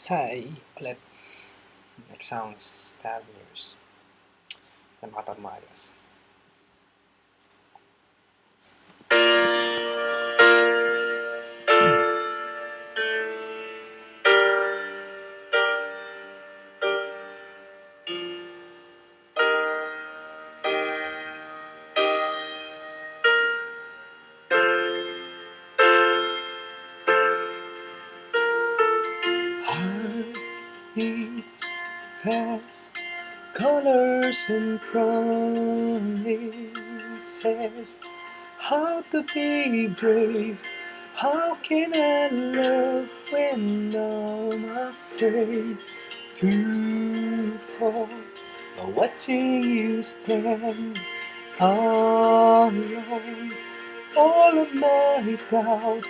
Hi ulit. Next sounds Stazzlers. Yan makataon maayos. Heart beats fast, colors and promises. How to be brave? How can I love when I'm afraid to fall? Watching you stand alone, all of my doubt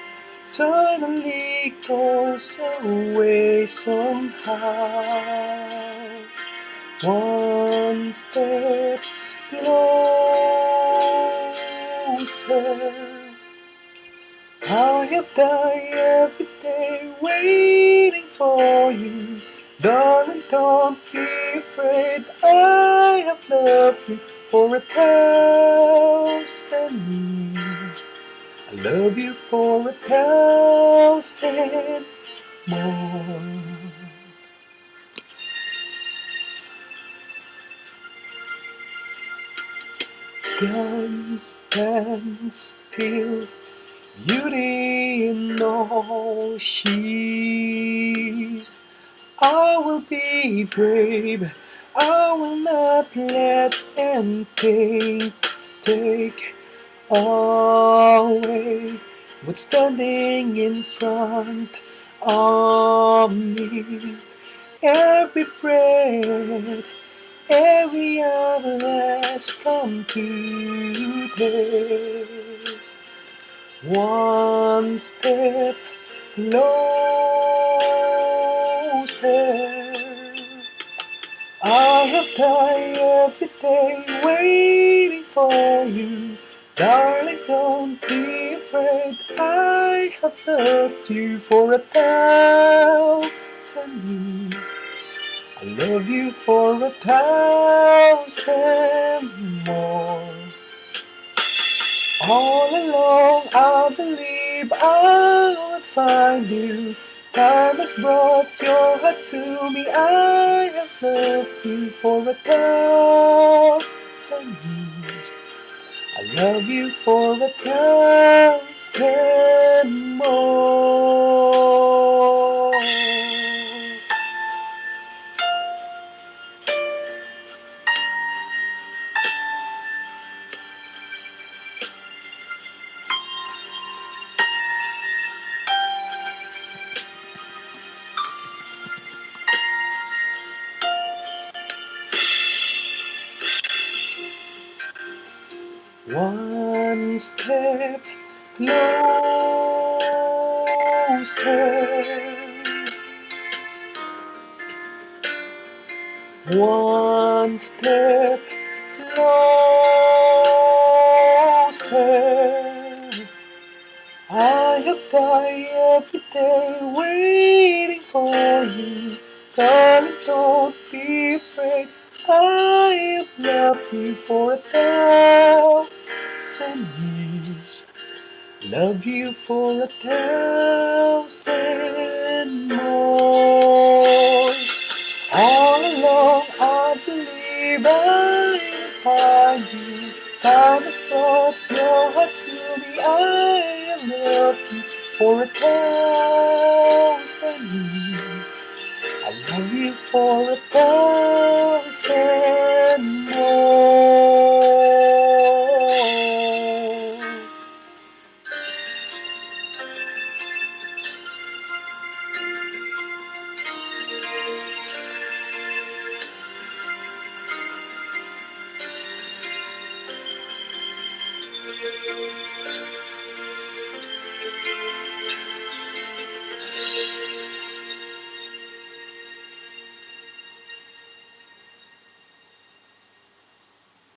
suddenly goes away somehow. One step closer. I have died every day waiting for you. Darling, don't be afraid. I have loved you for 1,000 years. I love you for 1,000 more. Time stands still, beauty in all she's. I will be brave. I will not let anything take away what's standing in front of me. Every breath, every hour has come to this. One step closer. I have died every day waiting for you. Darling, don't be afraid. I have loved you for 1,000 years. I love you for 1,000 more. All along I believe I would find you. Time has brought your heart to me. I have loved you for 1,000 years. I love you for 1,000 more. One step closer. One step closer. I have died every day waiting for you. Darling, don't be afraid. I have loved you for 1,000 years. Love you for 1,000 more. All along I believe I will find you. Time has brought your heart to me. I love you for 1,000 years. I love you for 1,000 more.